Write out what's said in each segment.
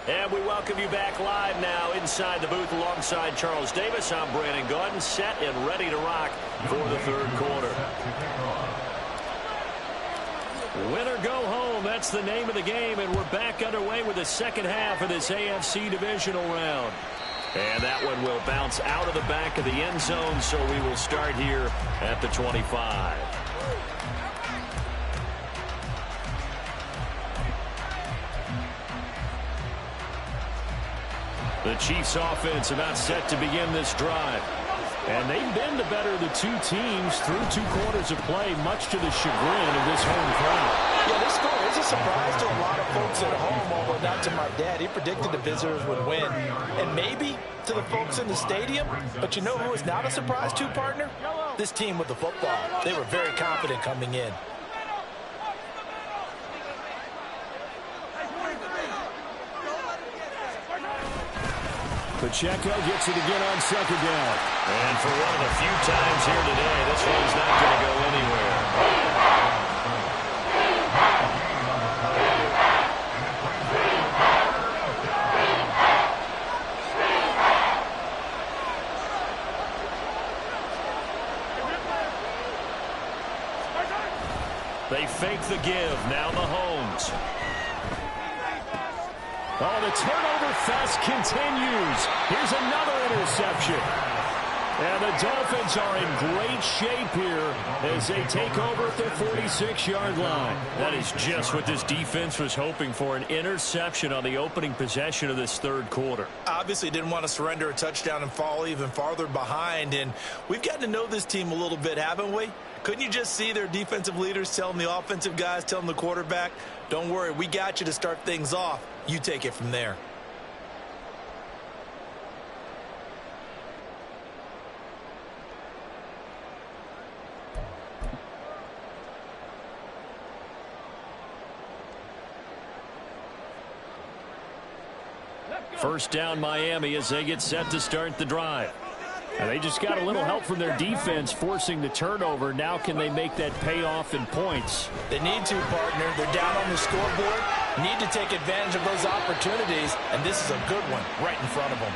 And we welcome you back live now inside the booth alongside Charles Davis. I'm Brandon Gaudin, set and ready to rock for the third quarter. Win or go home, that's the name of the game, and we're back underway with the second half of this AFC divisional round. And that one will bounce out of the back of the end zone, so we will start here at the 25. The Chiefs offense about set to begin this drive. And they've been the better of the two teams through 2 quarters of play, much to the chagrin of this home crowd. Yeah, this score is a surprise to a lot of folks at home, although not to my dad. He predicted the visitors would win. And maybe to the folks in the stadium. But you know who is not a surprise to, partner? This team with the football. They were very confident coming in. Pacheco gets it again on second down. And for one of the few times here today, this one's not going to go anywhere. They fake the give. Now Mahomes. Oh, the turnover fest continues. Here's another interception. And the Dolphins are in great shape here as they take over at the 46-yard line. That is just what this defense was hoping for, an interception on the opening possession of this third quarter. Obviously didn't want to surrender a touchdown and fall even farther behind. And we've gotten to know this team a little bit, haven't we? Couldn't you just see their defensive leaders telling the offensive guys, telling the quarterback, don't worry, we got you to start things off. You take it from there. First down Miami as they get set to start the drive. And they just got a little help from their defense forcing the turnover. Now can they make that pay off in points? They need to, partner. They're down on the scoreboard. Need to take advantage of those opportunities. And this is a good one right in front of them.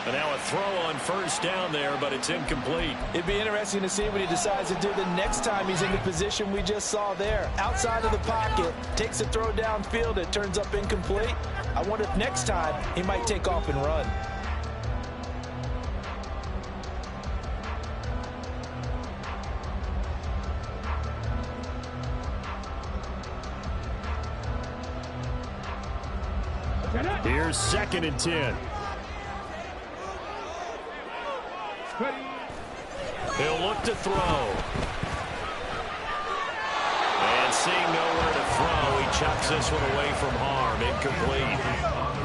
And now a throw on first down there, but it's incomplete. It'd be interesting to see what he decides to do the next time he's in the position we just saw there. Outside of the pocket, takes a throw downfield. It turns up incomplete. I wonder if next time he might take off and run. Here's 2nd and 10. He'll look to throw. And seeing nowhere to throw, he chucks this one away from harm. Incomplete.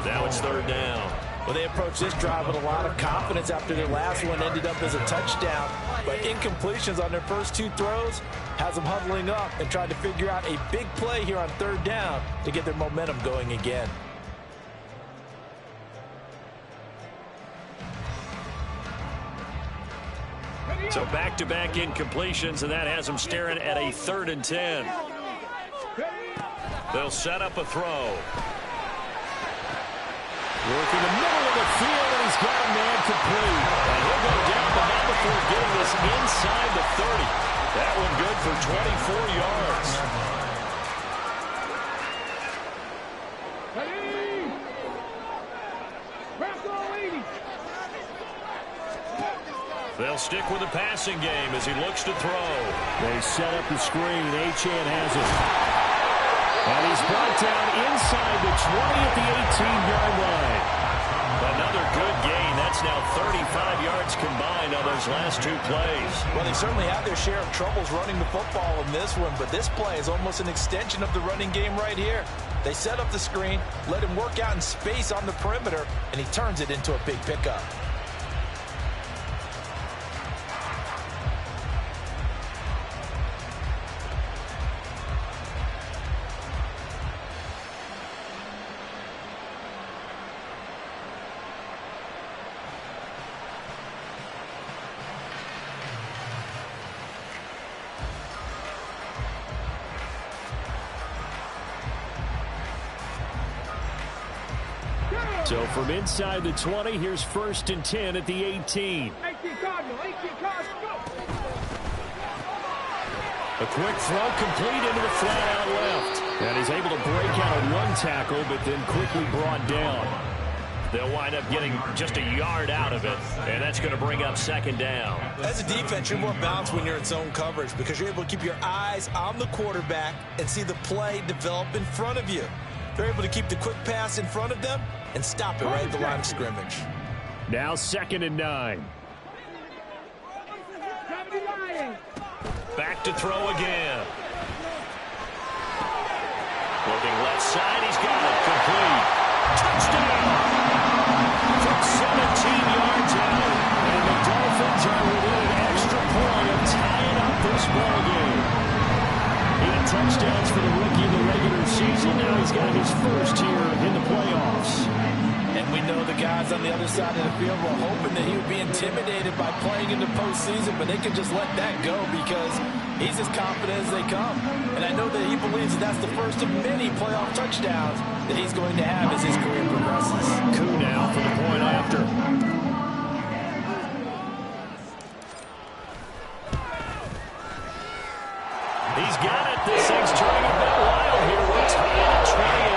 Now it's 3rd down. Well, they approached this drive with a lot of confidence after their last one ended up as a touchdown. But incompletions on their first 2 throws has them huddling up and trying to figure out a big play here on 3rd down to get their momentum going again. So back-to-back incompletions, and that has them staring at a 3rd and 10. They'll set up a throw. Working the middle of the field, and he's got a man complete. And he'll go down the middle before getting this inside the 30. That one good for 24 yards. They'll stick with the passing game as he looks to throw. They set up the screen. Achane has it. And he's brought down inside the 20 at the 18-yard line. Another good gain. That's now 35 yards combined on those last 2 plays. Well, they certainly had their share of troubles running the football in this one, but this play is almost an extension of the running game right here. They set up the screen, let him work out in space on the perimeter, and he turns it into a big pickup. So from inside the 20, here's 1st and 10 at the 18. A quick throw complete into the flat out left. And he's able to break out of one tackle, but then quickly brought down. They'll wind up getting just a yard out of it, and that's going to bring up 2nd down. As a defense, you're more balanced when you're in zone coverage because you're able to keep your eyes on the quarterback and see the play develop in front of you. They're able to keep the quick pass in front of them and stop it right at the line of scrimmage. Now 2nd and 9. Back to throw again. Looking left side, he's got it. Complete. Touchdown! From 17 yards out. And the Dolphins are within an extra point of tying up this ball game. 8 touchdowns for the rookie in the regular season. Now he's got his first here in the playoffs. And we know the guys on the other side of the field were hoping that he would be intimidated by playing in the postseason, but they can just let that go because he's as confident as they come. And I know that he believes that that's the first of many playoff touchdowns that he's going to have as his career progresses. Coup now for the point after. He's got it. This thing's turning a bit wild here. We're tied at 28.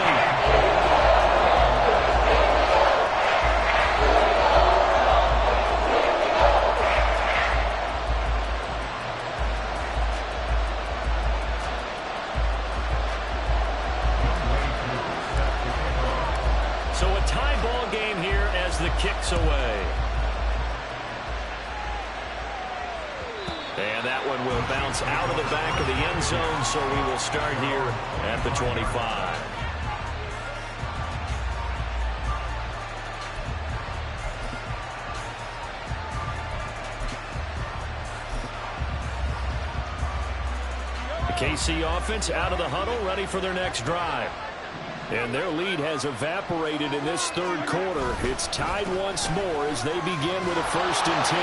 So a tie ball game here as the kick's away. And that one will bounce out of the back of the end zone, so we will start here at the 25. The KC offense out of the huddle, ready for their next drive. And their lead has evaporated in this 3rd quarter. It's tied once more as they begin with a 1st and 10.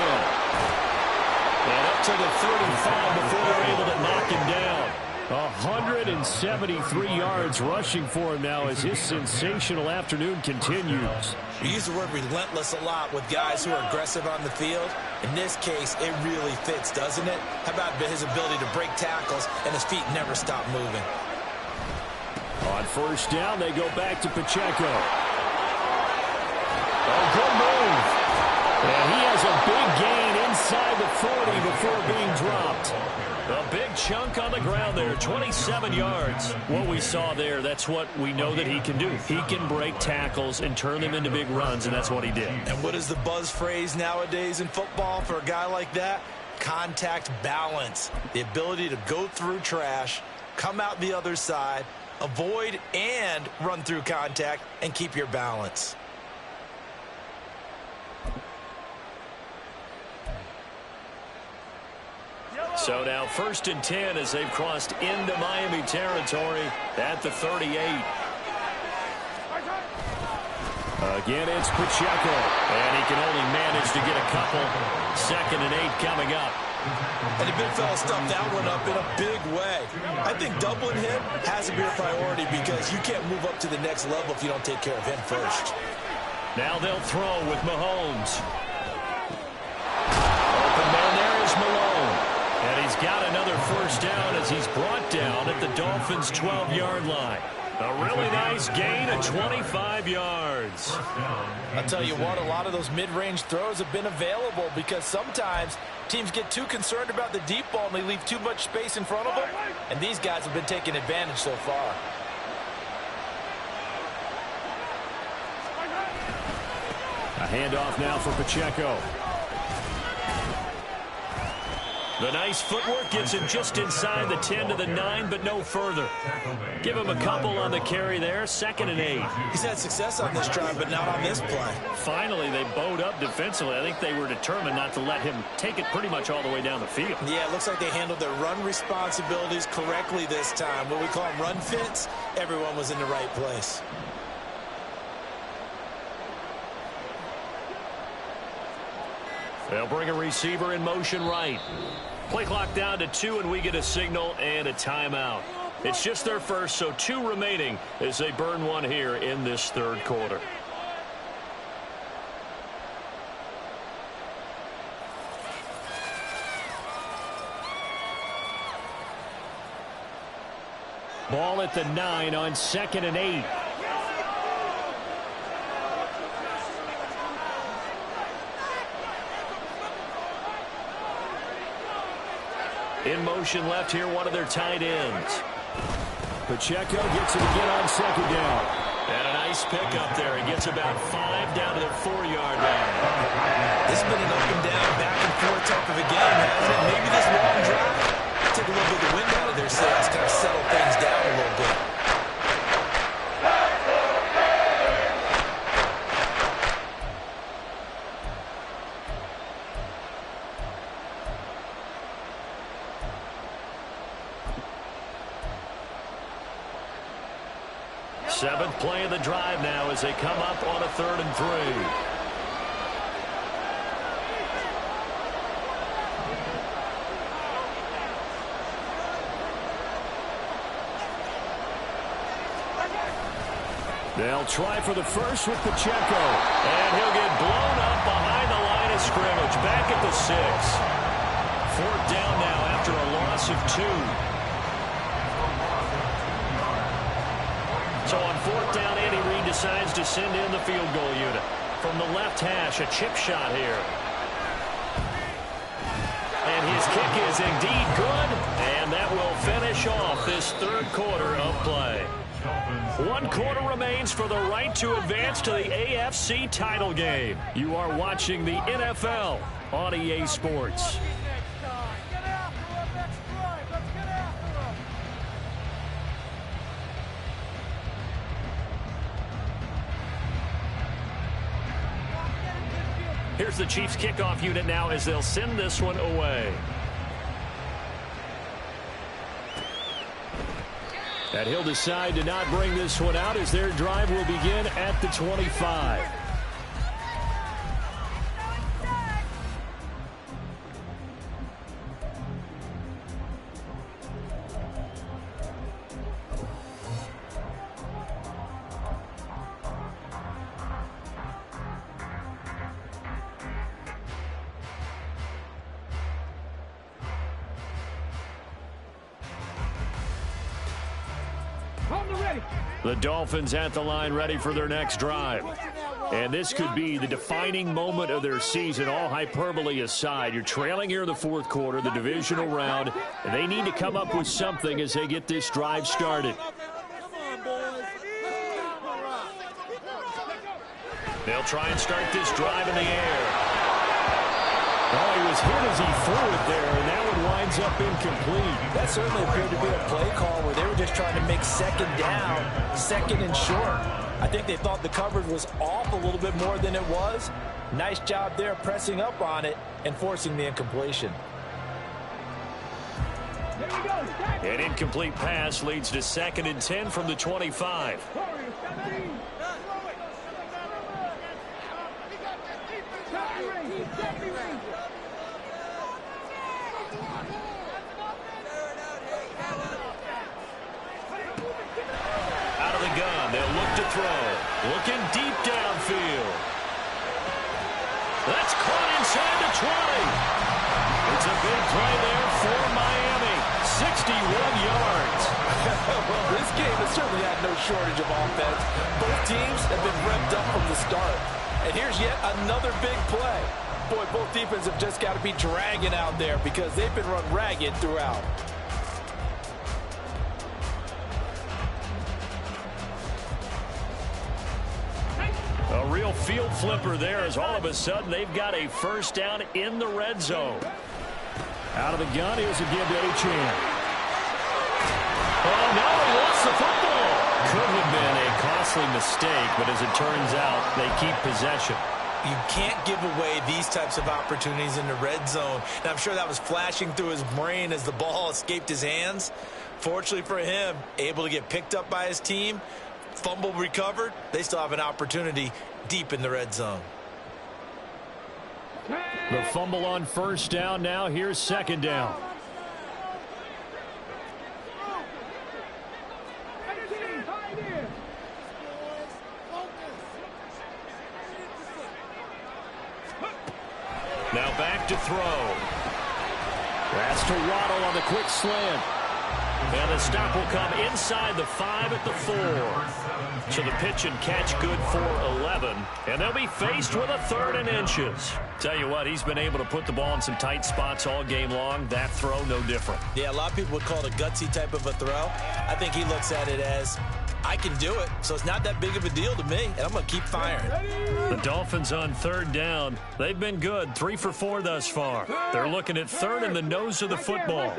And up to the 35 before they're able to knock him down. 173 yards rushing for him now as his sensational afternoon continues. We use the word relentless a lot with guys who are aggressive on the field. In this case, it really fits, doesn't it? How about his ability to break tackles and his feet never stop moving? On 1st down, they go back to Pacheco. Oh, good move. And he has a big gain inside the 40 before being dropped. A big chunk on the ground there, 27 yards. What we saw there, that's what we know that he can do. He can break tackles and turn them into big runs, and that's what he did. And what is the buzz phrase nowadays in football for a guy like that? Contact balance. The ability to go through trash, come out the other side, avoid and run through contact, and keep your balance. So now 1st and 10 as they've crossed into Miami territory at the 38. Again, it's Pacheco. And he can only manage to get a couple. 2nd and 8 coming up. And the big fella stuffed that one up in a big way. I think doubling him has to be a priority because you can't move up to the next level if you don't take care of him first. Now they'll throw with Mahomes. Open man there is Malone. And he's got another 1st down as he's brought down at the Dolphins' 12-yard line. A really nice gain of 25 yards. I'll tell you what, a lot of those mid-range throws have been available because sometimes teams get too concerned about the deep ball and they leave too much space in front of them. And these guys have been taking advantage so far. A handoff now for Pacheco. The nice footwork gets him just inside the 10 to the 9, but no further. Give him a couple on the carry there, 2nd and 8. He's had success on this drive, but not on this play. Finally, they bowed up defensively. I think they were determined not to let him take it pretty much all the way down the field. Yeah, it looks like they handled their run responsibilities correctly this time. What we call them run fits, everyone was in the right place. They'll bring a receiver in motion right. Play clock down to 2, and we get a signal and a timeout. It's just their first, so 2 remaining as they burn one here in this 3rd quarter. Ball at the 9 on 2nd and 8. In motion left here, one of their tight ends. Pacheco gets it again on 2nd down. And a nice pickup there. He gets about 5 down to the 4-yard line. This has been an up and down, back and forth type of a game, hasn't it? Maybe this long drive took a little bit of the wind out of their sails, kind of settled things down a little bit. Seventh play of the drive now as they come up on a 3rd and 3. They'll try for the first with Pacheco. And he'll get blown up behind the line of scrimmage. Back at the 6. 4th down now after a loss of 2. So on 4th down, Andy Reid decides to send in the field goal unit. From the left hash, a chip shot here. And his kick is indeed good. And that will finish off this 3rd quarter of play. 1 quarter remains for the right to advance to the AFC title game. You are watching the NFL on EA Sports. Here's the Chiefs kickoff unit now as they'll send this one away. And he'll decide to not bring this one out as their drive will begin at the 25. The Dolphins at the line ready for their next drive. And this could be the defining moment of their season, all hyperbole aside. You're trailing here in the 4th quarter, the divisional round. And they need to come up with something as they get this drive started. They'll try and start this drive in the air. Oh, he was hit as he threw it there, and that one winds up incomplete. That certainly appeared to be a play call where they were just trying to make 2nd down, 2nd and short. I think they thought the coverage was off a little bit more than it was. Nice job there pressing up on it and forcing the incompletion. An incomplete pass leads to 2nd and 10 from the 25. Out of the gun, they'll look to throw. Looking deep downfield. That's caught inside the 20. It's a big play there for Miami. 61 yards. Well, this game has certainly had no shortage of offense. Both teams have been revved up from the start. And here's yet another big play. Boy, both defenses have just got to be dragging out there because they've been run ragged throughout. A real field flipper there as all of a sudden they've got a 1st down in the red zone. Out of the gun, here's a give to Achane. Oh, no, he lost the football. Could have been a costly mistake, but as it turns out, they keep possession. You can't give away these types of opportunities in the red zone. And I'm sure that was flashing through his brain as the ball escaped his hands. Fortunately for him, able to get picked up by his team, fumble recovered. They still have an opportunity deep in the red zone. The fumble on 1st down now. Here's 2nd down. Now back to throw. That's to Waddle on the quick slant. And the stop will come inside the 5 at the 4. So the pitch and catch good for 11. And they'll be faced with a 3rd and inches. Tell you what, he's been able to put the ball in some tight spots all game long. That throw, no different. Yeah, a lot of people would call it a gutsy type of a throw. I think he looks at it as, I can do it, so it's not that big of a deal to me, and I'm going to keep firing. The Dolphins on 3rd down. They've been good, 3 for 4 thus far. They're looking at 3rd in the nose of the football.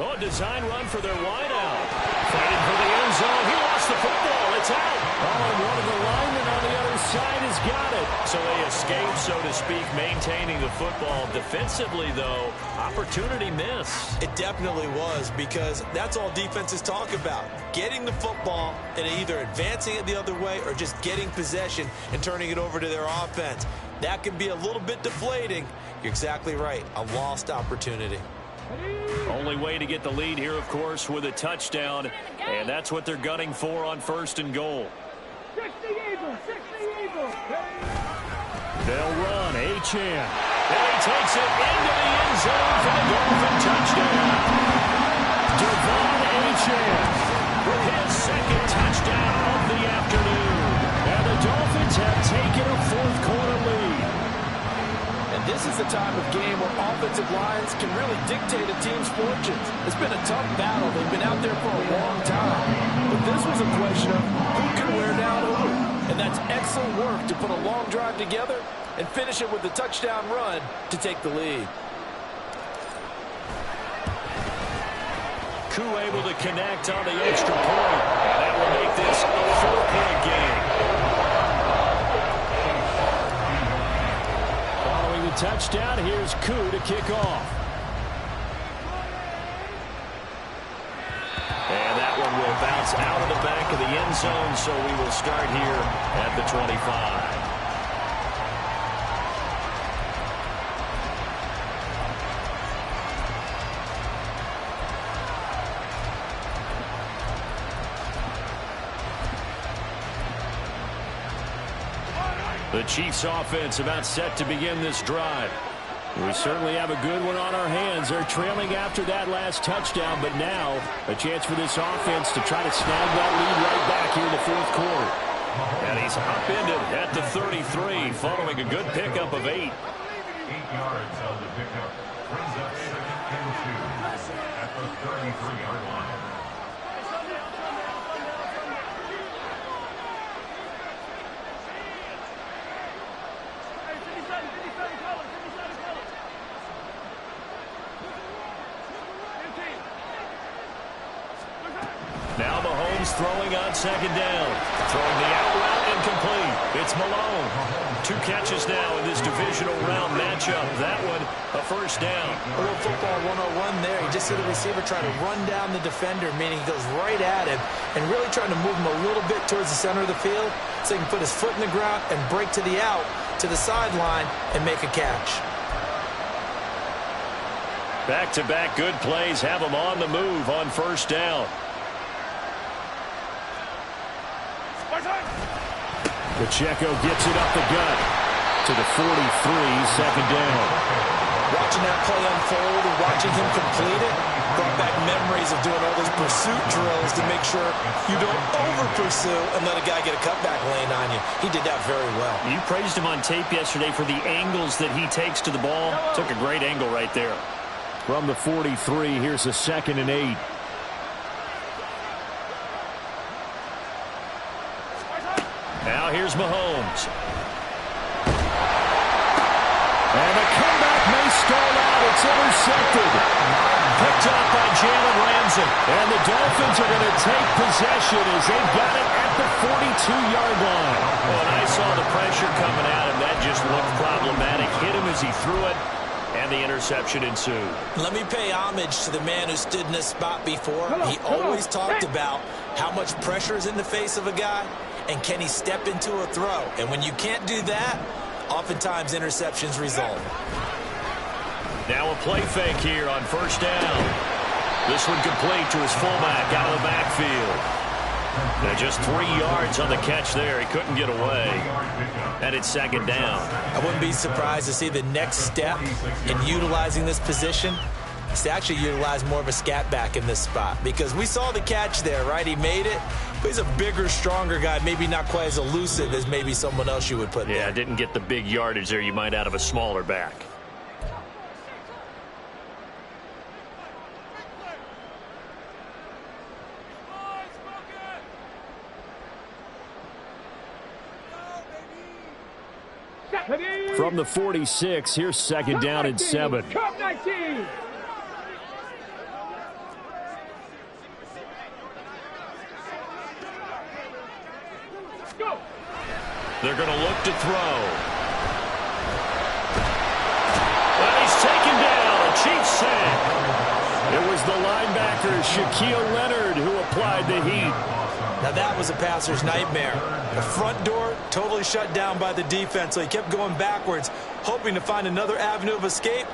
Oh, design run for their wideout. Fighting for the end zone. He lost the football. It's out. Oh, and one of the linemen on the other side has got it. So they escape, so to speak, maintaining the football. Defensively, though, opportunity miss. It definitely was, because that's all defenses talk about. Getting the football and either advancing it the other way or just getting possession and turning it over to their offense. That can be a little bit deflating. You're exactly right. A lost opportunity. Only way to get the lead here, of course, with a touchdown, and that's what they're gunning for on 1st and goal. They'll run. Achane. And he takes it into the end zone for the Dolphin touchdown. Devon Achane with his 2nd touchdown of the afternoon. And the Dolphins have taken a 4th quarter lead. And this is the time of game where offensive lines can really dictate a team's fortunes. It's been a tough battle. They've been out there for a long time. But this was a question of who can wear down who. And that's excellent work to put a long drive together and finish it with a touchdown run to take the lead. Koo able to connect on the extra point. And that will make this a 4-point game. Following the touchdown, here's Koo to kick off. And that one will bounce out of the back of the end zone, so we will start here at the 25. The Chiefs offense about set to begin this drive. We certainly have a good one on our hands. They're trailing after that last touchdown, but now a chance for this offense to try to snag that lead right back here in the 4th quarter. And he's upended at the 33 following a good pickup of 8. 8 yards of the pickup brings up 2nd and 2 at the 33-yard line. Now Mahomes throwing on 2nd down. Throwing the out route incomplete. It's Malone. 2 catches now in this divisional round matchup. That one, a 1st down. A little football 101 there. You just see the receiver trying to run down the defender, meaning he goes right at him and really trying to move him a little bit towards the center of the field so he can put his foot in the ground and break to the out, to the sideline, and make a catch. Back-to-back good plays have him on the move on 1st down. Pacheco gets it up the gut to the 43, 2nd down. Watching that play unfold and watching him complete it brought back memories of doing all those pursuit drills to make sure you don't over-pursue and let a guy get a cutback lane on you. He did that very well. You praised him on tape yesterday for the angles that he takes to the ball. Took a great angle right there. From the 43, here's a 2nd and 8. Now here's Mahomes. And the comeback may stall out. It's intercepted. Picked up by Jalen Ramsey. And the Dolphins are going to take possession as they've got it at the 42-yard line. Well, and I saw the pressure coming at him. That just looked problematic. Hit him as he threw it. And the interception ensued. Let me pay homage to the man who stood in this spot before. He always talked about how much pressure is in the face of a guy and can he step into a throw. And when you can't do that, oftentimes interceptions result. Now a play fake here on 1st down. This one complete to his fullback out of the backfield. And just 3 yards on the catch there. He couldn't get away. And it's second down. I wouldn't be surprised to see the next step in utilizing this position is to actually utilize more of a scat back in this spot, because we saw the catch there, right? He made it, but he's a bigger, stronger guy, maybe not quite as elusive as maybe someone else you would put there. Yeah, didn't get the big yardage there you might out of a smaller back. From the 46, here's second down and 7. Cup 19. Go. They're going to look to throw. And he's taken down. A Chiefs sack. It was the linebacker, Shaquille Leonard, who applied the heat. Now that was a passer's nightmare. The front door totally shut down by the defense, so he kept going backwards, hoping to find another avenue of escape.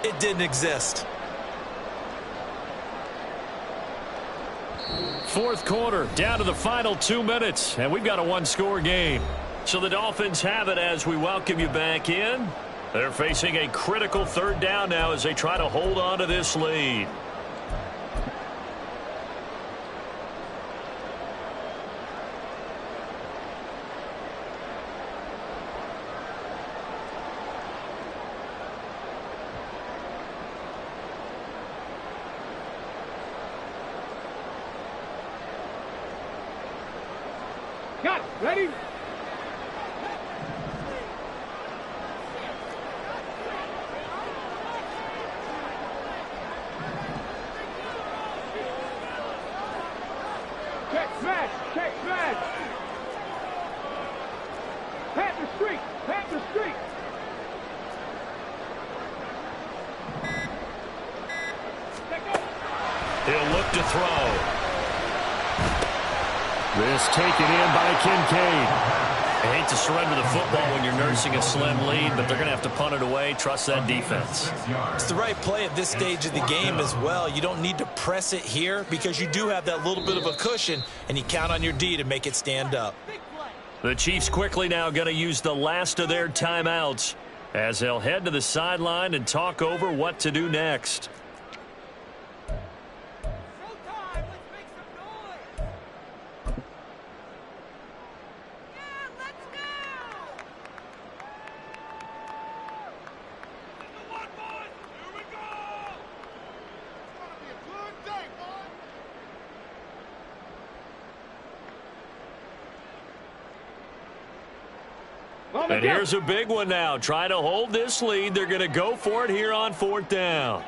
It didn't exist. Fourth quarter, down to the final 2 minutes, and we've got a one-score game. So the Dolphins have it as we welcome you back in. They're facing a critical third down now as they try to hold on to this lead. Got it. Ready? Check smash. Check smash. Pat the street. Pat the street. He'll look to throw. This taken in by Kincaid. I hate to surrender the football when you're nursing a slim lead, but they're going to have to punt it away. Trust that defense. It's the right play at this stage of the game as well. You don't need to press it here because you do have that little bit of a cushion, and you count on your D to make it stand up. The Chiefs quickly now going to use the last of their timeouts as they'll head to the sideline and talk over what to do next. And here's a big one now. Trying to hold this lead. They're going to go for it here on fourth down.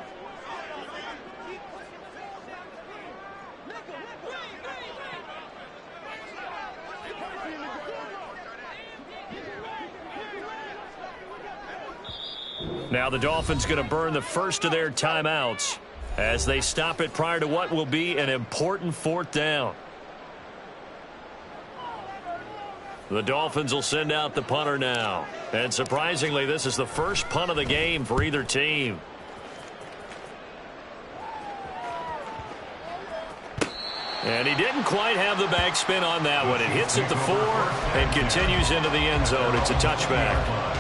Now the Dolphins going to burn the first of their timeouts as they stop it prior to what will be an important fourth down. The Dolphins will send out the punter now. And surprisingly, this is the first punt of the game for either team. And he didn't quite have the backspin on that one. It hits at the 4 and continues into the end zone. It's a touchback.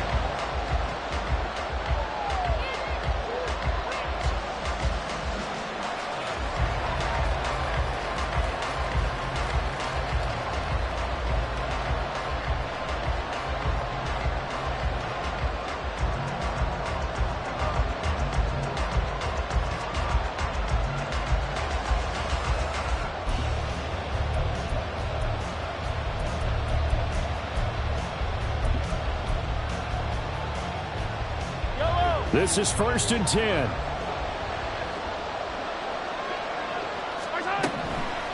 This is 1st and 10.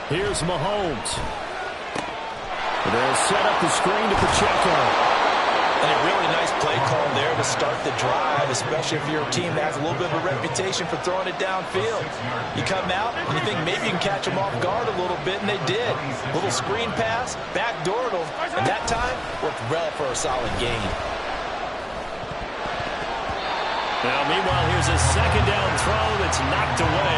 Here's Mahomes. They'll set up the screen to Pacheco. And a really nice play call there to start the drive, especially if you're a team that has a little bit of a reputation for throwing it downfield. You come out and you think maybe you can catch them off guard a little bit, and they did. Little screen pass, backdoored them, and that time worked well for a solid gain. Now, meanwhile, here's a second down throw that's knocked away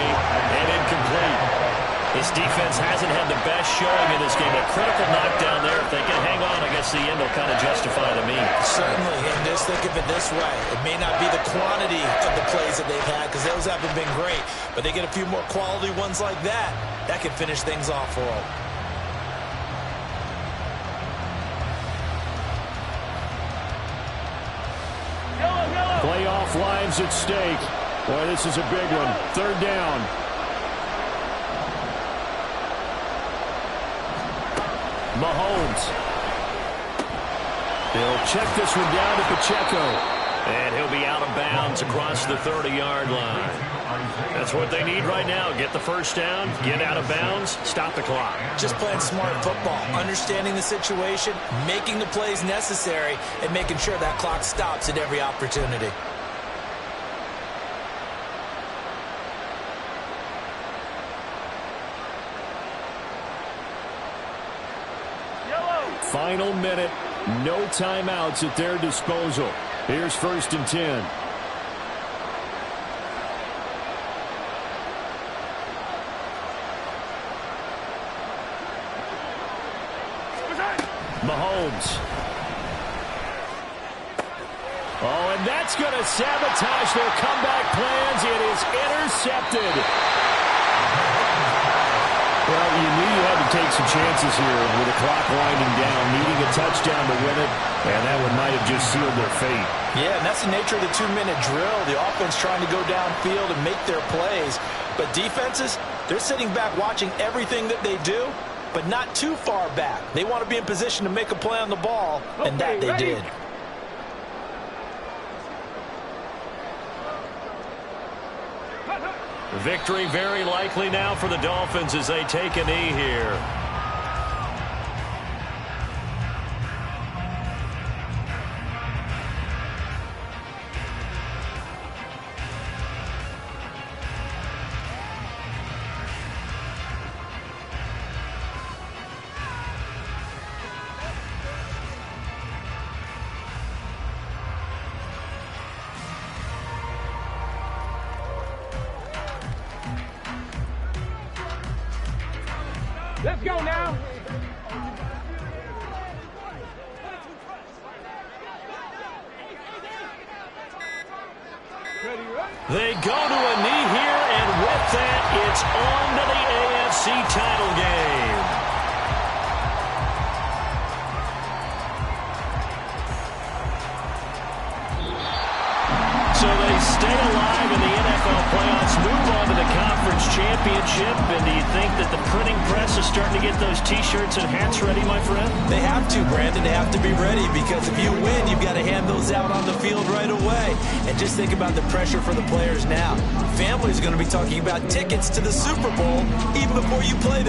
and incomplete. This defense hasn't had the best showing in this game. A critical knockdown there. If they can hang on, I guess the end will kind of justify the means. Certainly, and just think of it this way. It may not be the quantity of the plays that they've had because those haven't been great, but they get a few more quality ones like that. That can finish things off for them. Playoff lives at stake. Boy, this is a big one. Third down. Mahomes. He'll check this one down to Pacheco. And he'll be out of bounds across the 30-yard line. That's what they need right now. Get the first down, get out of bounds, stop the clock. Just playing smart football, understanding the situation, making the plays necessary, and making sure that clock stops at every opportunity. Final minute, no timeouts at their disposal. Here's 1st and 10. Mahomes. Oh, and that's going to sabotage their comeback plans. It is intercepted. Well, you knew you had to take some chances here with the clock winding down, needing a touchdown to win it, and that one might have just sealed their fate. Yeah, and that's the nature of the 2-minute drill. The offense trying to go downfield and make their plays. But defenses, they're sitting back watching everything that they do, but not too far back. They want to be in position to make a play on the ball, and that they did. Victory very likely now for the Dolphins as they take a knee here. Let's go now. They go to a knee here, and with that, it's on to the AFC title game. So they stay alive in the NFL playoffs, move on to the conference championship. And do you think that the printing press is starting to get those T-shirts and hats ready, my friend? They have to, Brandon. They have to be ready because if you win, you've got to hand those out on the field right away. And just think about the pressure for the players now. Families are going to be talking about tickets to the Super Bowl even before you play the